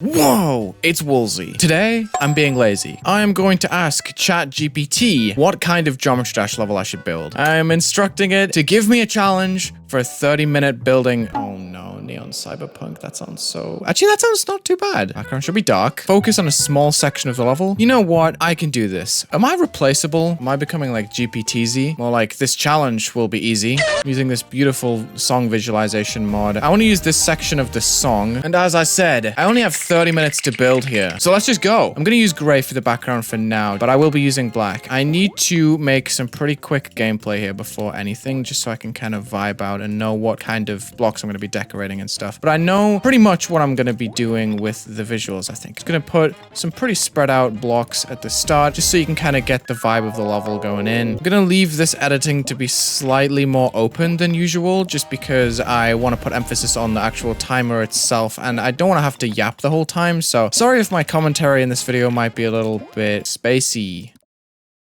Whoa, it's Wulzy. Today, I'm being lazy. I am going to ask ChatGPT what kind of Geometry Dash level I should build. I am instructing it to give me a challenge for a 30-minute building. Oh no, Neon Cyberpunk. That sounds so... Actually, that sounds not too bad. Background should be dark. Focus on a small section of the level. You know what? I can do this. Am I replaceable? Am I becoming like GPTZ? More like this challenge will be easy. I'm using this beautiful song visualization mod. I want to use this section of the song. And as I said, I only have 30 minutes to build here. So let's just go. I'm going to use gray for the background for now, but I will be using black. I need to make some pretty quick gameplay here before anything, just so I can kind of vibe out and know what kind of blocks I'm going to be decorating and stuff. But I know pretty much what I'm going to be doing with the visuals, I think. I'm going to put some pretty spread out blocks at the start, just so you can kind of get the vibe of the level going in. I'm going to leave this editing to be slightly more open than usual, just because I want to put emphasis on the actual timer itself, and I don't want to have to yap the whole time, so sorry if my commentary in this video might be a little bit spacey.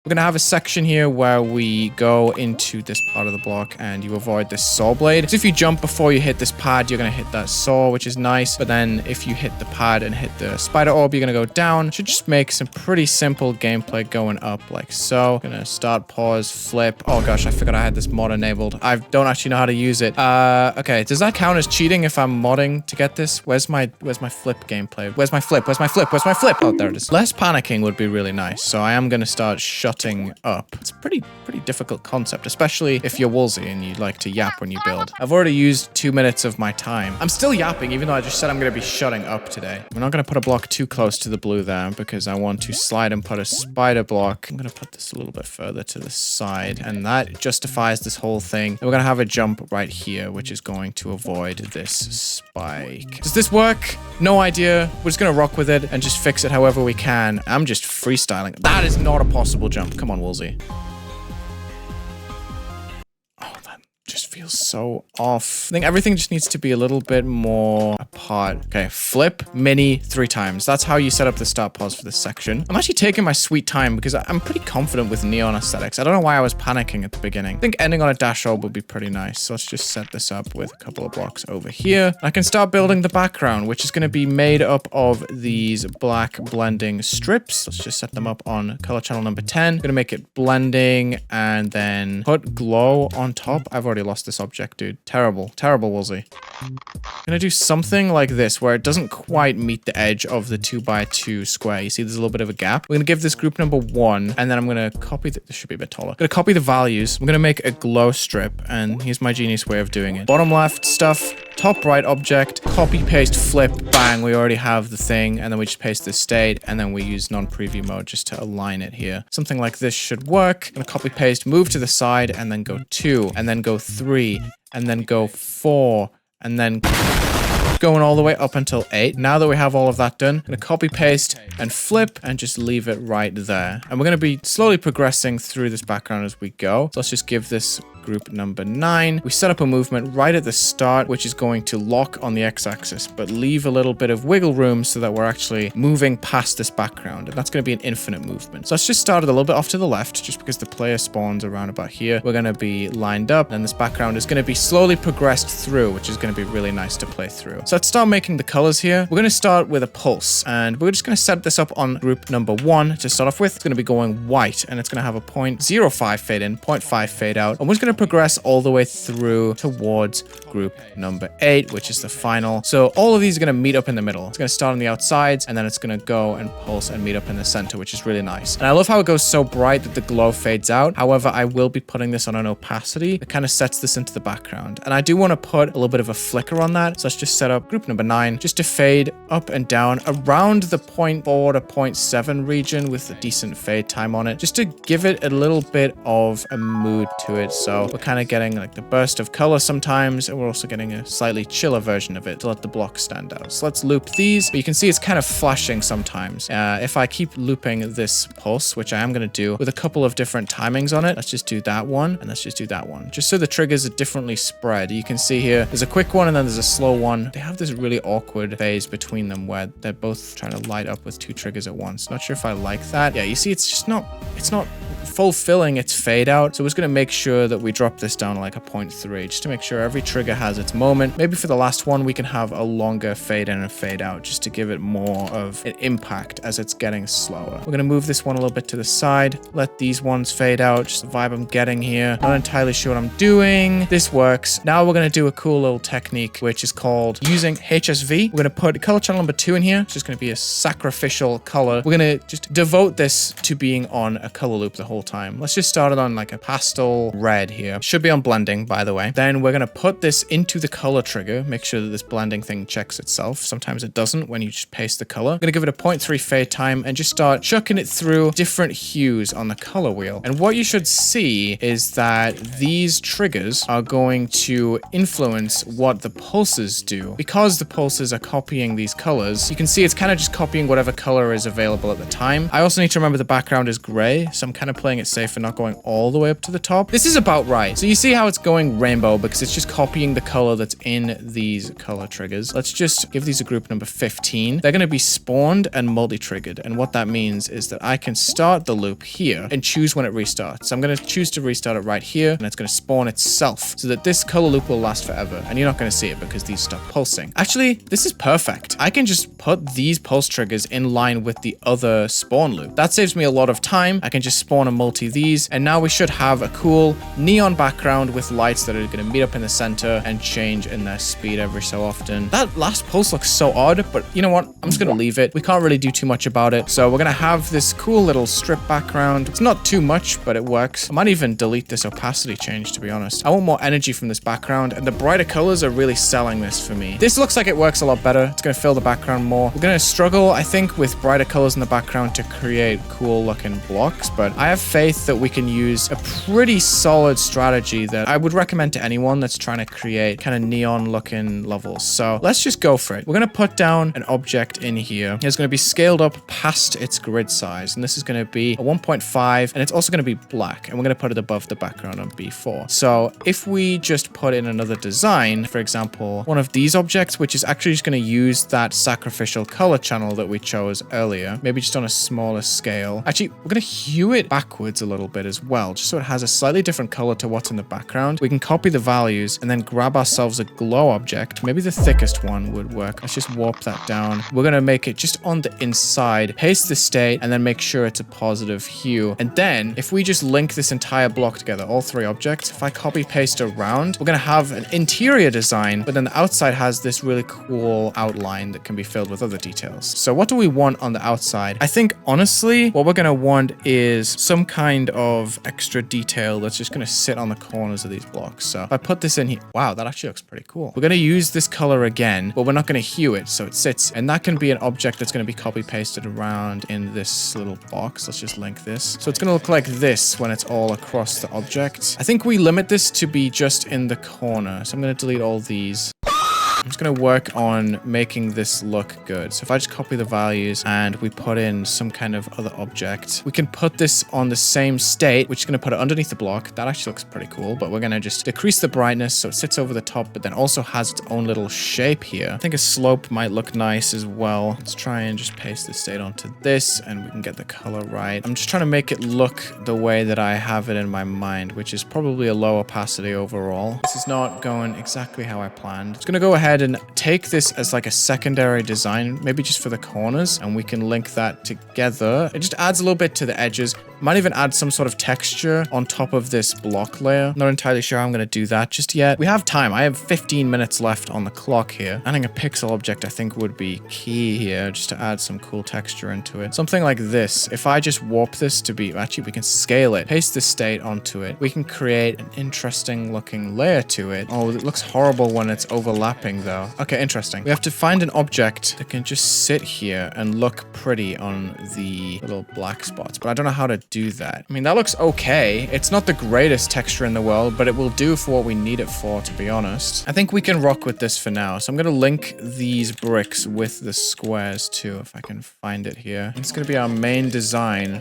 We're going to have a section here where we go into this part of the block and you avoid this saw blade. So if you jump before you hit this pad, you're going to hit that saw, which is nice. But then if you hit the pad and hit the spider orb, you're going to go down. Should just make some pretty simple gameplay going up like so. Going to start, pause, flip. Oh gosh, I forgot I had this mod enabled. I don't actually know how to use it. Okay, does that count as cheating if I'm modding to get this? Where's my flip gameplay? Where's my flip? Where's my flip? Where's my flip? Oh, there it is. Less panicking would be really nice. So I am going to start shutting up. It's a pretty difficult concept, especially if you're Wulzy and you like to yap when you build. I've already used 2 minutes of my time. I'm still yapping, even though I just said I'm going to be shutting up today. We're not going to put a block too close to the blue there because I want to slide and put a spider block. I'm going to put this a little bit further to the side, and that justifies this whole thing. And we're going to have a jump right here, which is going to avoid this spike. Does this work? No idea. We're just going to rock with it and just fix it however we can. I'm just freestyling. That is not a possible jump. Come on, Wulzy. Oh, that just feels so off. I think everything just needs to be a little bit more apart. Okay, flip, mini, 3 times. That's how you set up the start pause for this section. I'm actually taking my sweet time because I'm pretty confident with neon aesthetics. I don't know why I was panicking at the beginning. I think ending on a dash orb would be pretty nice. So let's just set this up with a couple of blocks over here. I can start building the background, which is going to be made up of these black blending strips. Let's just set them up on color channel number 10. I'm going to make it blending and then put glow on top. I've already lost this object, dude. Terrible, Wulzy. I'm gonna do something like this where it doesn't quite meet the edge of the 2x2 square. You see there's a little bit of a gap. We're gonna give this group number 1, and then I'm gonna copy this should be a bit taller. I'm gonna copy the values. I'm gonna make a glow strip, and here's my genius way of doing it. Bottom left stuff, top right object, copy paste flip, bang, we already have the thing, and then we just paste the state, and then we use non-preview mode just to align it here. Something like this should work. I'm gonna copy paste, move to the side, and then go 2, and then go 3, and then go 4, and then going all the way up until 8. Now that we have all of that done, I'm going to copy paste and flip and just leave it right there. And we're going to be slowly progressing through this background as we go. So let's just give this group number 9. We set up a movement right at the start, which is going to lock on the x-axis, but leave a little bit of wiggle room so that we're actually moving past this background. And that's going to be an infinite movement. So let's just start it a little bit off to the left, just because the player spawns around about here. We're going to be lined up, and this background is going to be slowly progressed through, which is going to be really nice to play through. So let's start making the colors here. We're going to start with a pulse, and we're just going to set this up on group number 1 to start off with. It's going to be going white, and it's going to have a 0.05 fade in, 0.5 fade out. And we're just going to progress all the way through towards group number 8, which is the final. So all of these are going to meet up in the middle. It's going to start on the outsides, and then it's going to go and pulse and meet up in the center, which is really nice. And I love how it goes so bright that the glow fades out. However, I will be putting this on an opacity that kind of sets this into the background. And I do want to put a little bit of a flicker on that. So let's just set up group number 9 just to fade up and down around the 0.4 to 0.7 region with a decent fade time on it, just to give it a little bit of a mood to it. So we're kind of getting like the burst of color sometimes, and we're also getting a slightly chiller version of it to let the block stand out. So let's loop these, but you can see it's kind of flashing sometimes. If I keep looping this pulse, which I am going to do with a couple of different timings on it, let's just do that one, and let's just do that one, just so the triggers are differently spread. You can see here, there's a quick one, and then there's a slow one. They have this really awkward phase between them where they're both trying to light up with 2 triggers at once. Not sure if I like that. Yeah, you see, it's not fulfilling its fade out. So we're just going to make sure that we drop this down to like a 0.3 just to make sure every trigger has its moment. Maybe for the last one, we can have a longer fade in and fade out just to give it more of an impact as it's getting slower. We're going to move this one a little bit to the side. Let these ones fade out. Just the vibe I'm getting here. Not entirely sure what I'm doing. This works. Now we're going to do a cool little technique, which is called using HSV. We're going to put color channel number 2 in here. It's just going to be a sacrificial color. We're going to just devote this to being on a color loop the whole time. Let's just start it on like a pastel red here. Should be on blending, by the way. Then we're going to put this into the color trigger. Make sure that this blending thing checks itself. Sometimes it doesn't when you just paste the color. I'm going to give it a 0.3 fade time and just start chucking it through different hues on the color wheel. And what you should see is that these triggers are going to influence what the pulses do. Because the pulses are copying these colors, you can see it's kind of just copying whatever color is available at the time. I also need to remember the background is gray, so I'm kind of playing it safe and not going all the way up to the top. This is about right. So you see how it's going rainbow because it's just copying the color that's in these color triggers. Let's just give these a group number 15. They're going to be spawned and multi-triggered. And what that means is that I can start the loop here and choose when it restarts. So I'm going to choose to restart it right here, and it's going to spawn itself so that this color loop will last forever. And you're not going to see it because these stop pulsing. Actually, this is perfect. I can just put these pulse triggers in line with the other spawn loop. That saves me a lot of time. I can just spawn and multi these, and now we should have a cool neon background with lights that are going to meet up in the center and change in their speed every so often. That last pulse looks so odd, but you know what? I'm just going to leave it. We can't really do too much about it. So we're going to have this cool little strip background. It's not too much, but it works. I might even delete this opacity change, to be honest. I want more energy from this background, and the brighter colors are really selling this for me. This looks like it works a lot better. It's going to fill the background more. We're going to struggle, I think, with brighter colors in the background to create cool looking blocks, but I have faith that we can use a pretty solid strategy that I would recommend to anyone that's trying to create kind of neon looking levels. So let's just go for it. We're going to put down an object in here. It's going to be scaled up past its grid size, and this is going to be a 1.5, and it's also going to be black, and we're going to put it above the background on B4. So if we just put in another design, for example, one of these objects, which is actually just going to use that sacrificial color channel that we chose earlier, maybe just on a smaller scale. Actually, we're going to hue it backwards a little bit as well, just so it has a slightly different color to what's in the background. We can copy the values and then grab ourselves a glow object. Maybe the thickest one would work. Let's just warp that down. We're going to make it just on the inside, paste the state, and then make sure it's a positive hue. And then if we just link this entire block together, all three objects, if I copy paste around, we're going to have an interior design, but then the outside has this really cool outline that can be filled with other details. So what do we want on the outside? I think honestly, what we're going to want is some kind of extra detail that's just going to sit on the corners of these blocks. So if I put this in here, wow, that actually looks pretty cool. We're going to use this color again, but we're not going to hue it. So it sits, and that can be an object that's going to be copy pasted around in this little box. Let's just link this. So it's going to look like this when it's all across the object. I think we limit this to be just in the corner. So I'm going to delete all these. I'm just going to work on making this look good. So if I just copy the values and we put in some kind of other object, we can put this on the same state, which is going to put it underneath the block. That actually looks pretty cool, but we're going to just decrease the brightness so it sits over the top, but then also has its own little shape here. I think a slope might look nice as well. Let's try and just paste the state onto this and we can get the color right. I'm just trying to make it look the way that I have it in my mind, which is probably a low opacity overall. This is not going exactly how I planned. It's going to go ahead and take this as like a secondary design, maybe just for the corners, and we can link that together. It just adds a little bit to the edges. Might even add some sort of texture on top of this block layer. Not entirely sure how I'm going to do that just yet. We have time. I have 15 minutes left on the clock here. Adding a pixel object I think would be key here, just to add some cool texture into it. Something like this. If I just warp this to be, actually we can scale it, paste the state onto it. We can create an interesting looking layer to it. Oh, it looks horrible when it's overlapping though. Okay, interesting. We have to find an object that can just sit here and look pretty on the little black spots, but I don't know how to do that. I mean, that looks okay. It's not the greatest texture in the world, but it will do for what we need it for, to be honest. I think we can rock with this for now. So I'm going to link these bricks with the squares too, if I can find it here. It's going to be our main design.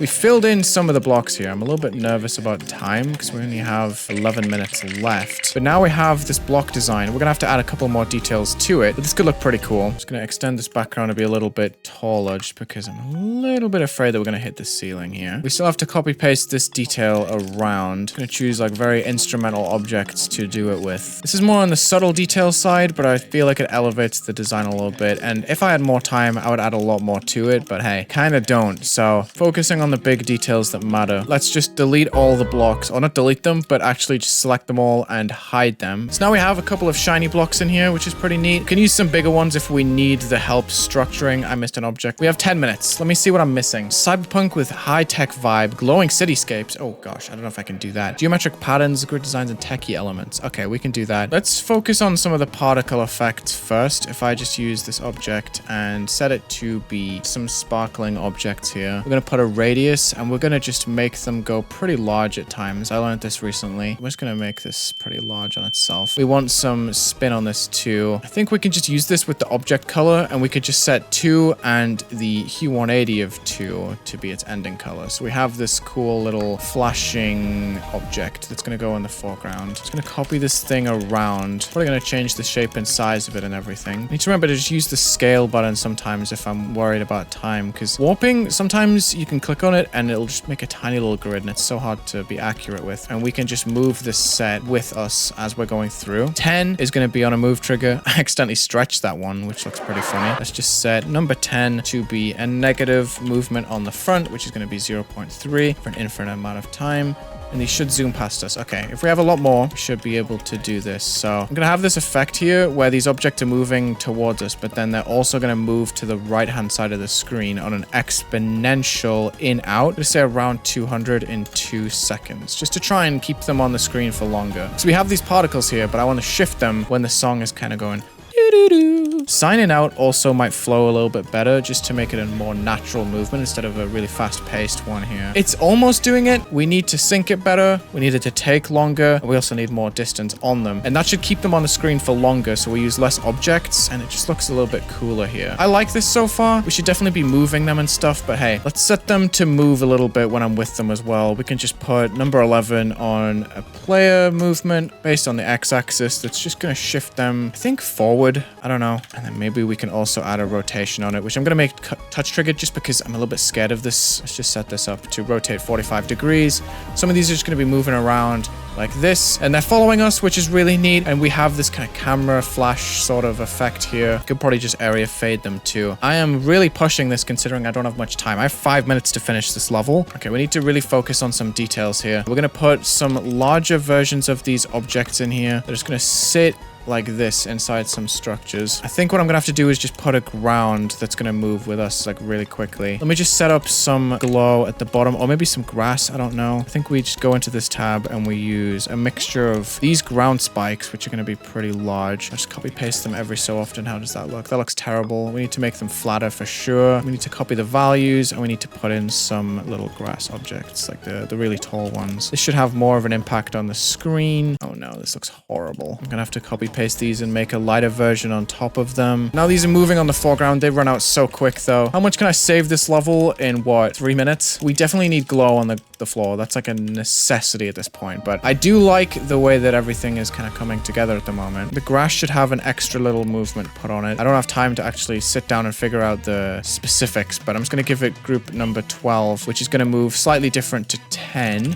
We filled in some of the blocks here. I'm a little bit nervous about time because we only have 11 minutes left. But now we have this block design. We're gonna have to add a couple more details to it, but this could look pretty cool. Just gonna extend this background to be a little bit taller just because I'm a little bit afraid that we're gonna hit the ceiling here. We still have to copy paste this detail around. I'm gonna choose like very instrumental objects to do it with. This is more on the subtle detail side, but I feel like it elevates the design a little bit. And if I had more time, I would add a lot more to it, but hey, kind of don't. So focusing on the big details that matter. Let's just delete all the blocks, or not delete them, but actually just select them all and hide them. So now we have a couple of shiny blocks in here, which is pretty neat. We can use some bigger ones if we need the help structuring. I missed an object. We have 10 minutes. Let me see what I'm missing. Cyberpunk with high-tech vibe, glowing cityscapes. Oh gosh, I don't know if I can do that. Geometric patterns, grid designs, and techie elements. Okay, we can do that. Let's focus on some of the particle effects first. If I just use this object and set it to be some sparkling objects here, we're gonna put a radius and we're gonna just make them go pretty large at times. I learned this recently. I'm just gonna make this pretty large on itself. We want some spin on this too. I think we can just use this with the object color, and we could just set 2 and the hue 180 of 2 to be its ending color. So we have this cool little flashing object that's gonna go in the foreground. Just gonna copy this thing around. Probably gonna change the shape and size of it and everything. I need to remember to just use the scale button sometimes if I'm worried about time, because warping, sometimes you can click on it and it'll just make a tiny little grid, and it's so hard to be accurate with. And we can just move this set with us as we're going through. 10 is going to be on a move trigger. I accidentally stretched that one, which looks pretty funny. Let's just set number 10 to be a negative movement on the front, which is going to be 0.3 for an infinite amount of time. And these should zoom past us. Okay, if we have a lot more, we should be able to do this. So I'm gonna have this effect here where these objects are moving towards us, but then they're also gonna move to the right-hand side of the screen on an exponential in-out. Let's say around 200 in 2 seconds, just to try and keep them on the screen for longer. So we have these particles here, but I want to shift them when the song is kind of going doo-doo-doo. Signing out also might flow a little bit better, just to make it a more natural movement instead of a really fast-paced one here. It's almost doing it. We need to sync it better. We need it to take longer. We also need more distance on them, and that should keep them on the screen for longer, so we use less objects, and it just looks a little bit cooler here. I like this so far. We should definitely be moving them and stuff, but hey, let's set them to move a little bit when I'm with them as well. We can just put number 11 on a player movement based on the x-axis. That's just going to shift them, I think, forward. I don't know. And then maybe we can also add a rotation on it, which I'm going to make touch triggered just because I'm a little bit scared of this. Let's just set this up to rotate 45 degrees. Some of these are just going to be moving around like this, and they're following us, which is really neat. And we have this kind of camera flash sort of effect here. Could probably just area fade them too. I am really pushing this considering I don't have much time. I have 5 minutes to finish this level. Okay, we need to really focus on some details here. We're going to put some larger versions of these objects in here. They're just going to sit like this inside some structures. I think what I'm gonna have to do is just put a ground that's gonna move with us like really quickly. Let me just set up some glow at the bottom, or maybe some grass, I don't know. I think we just go into this tab and we use a mixture of these ground spikes, which are gonna be pretty large. I'll just copy paste them every so often. How does that look? That looks terrible. We need to make them flatter for sure. We need to copy the values, and we need to put in some little grass objects, like the really tall ones. This should have more of an impact on the screen. Oh no, this looks horrible. I'm gonna have to copy paste these and make a lighter version on top of them. Now these are moving on the foreground. They run out so quick though. How much can I save this level in what, 3 minutes? We definitely need glow on the floor. That's like a necessity at this point, but I do like the way that everything is kind of coming together at the moment. The grass should have an extra little movement put on it. I don't have time to actually sit down and figure out the specifics, but I'm just going to give it group number 12, which is going to move slightly different to 10.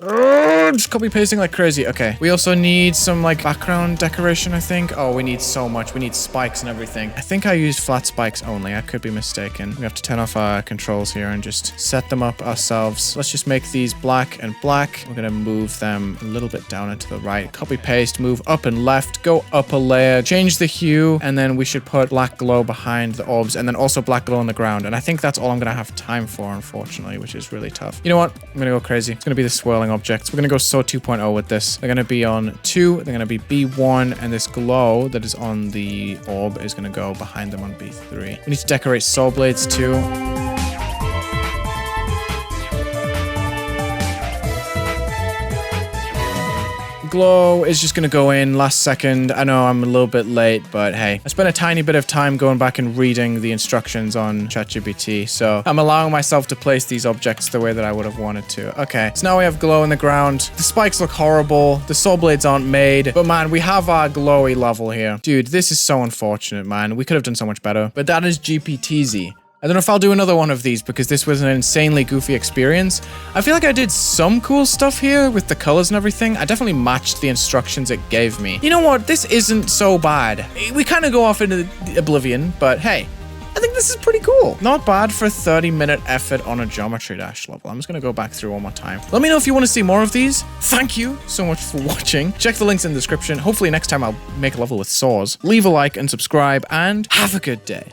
Just copy pasting like crazy. Okay, we also need some like background decoration, I think. Oh, we need so much. We need spikes and everything. I think I used flat spikes only. I could be mistaken. We have to turn off our controls here and just set them up ourselves. Let's just make these black and black. We're gonna move them a little bit down and to the right. Copy paste, move up and left, go up a layer, change the hue, and then we should put black glow behind the orbs, and then also black glow on the ground. And I think that's all I'm gonna have time for, unfortunately, which is really tough. You know what? I'm gonna go crazy. It's gonna be the swirling objects. We're gonna go SO 2.0 with this. They're gonna be on 2, they're gonna be B1, and this glow that is on the orb is gonna go behind them on B3. We need to decorate soul blades too. Glow is just gonna go in last second. I know I'm a little bit late, but hey, I spent a tiny bit of time going back and reading the instructions on ChatGPT, so I'm allowing myself to place these objects the way that I would have wanted to. Okay, so now we have glow in the ground. The spikes look horrible. The saw blades aren't made, but man, we have our glowy level here. Dude, this is so unfortunate, man. We could have done so much better, but that is GPTZ. I don't know if I'll do another one of these because this was an insanely goofy experience. I feel like I did some cool stuff here with the colors and everything. I definitely matched the instructions it gave me. You know what? This isn't so bad. We kind of go off into oblivion, but hey, I think this is pretty cool. Not bad for a 30-minute effort on a Geometry Dash level. I'm just going to go back through one more time. Let me know if you want to see more of these. Thank you so much for watching. Check the links in the description. Hopefully next time I'll make a level with saws. Leave a like and subscribe, and have a good day.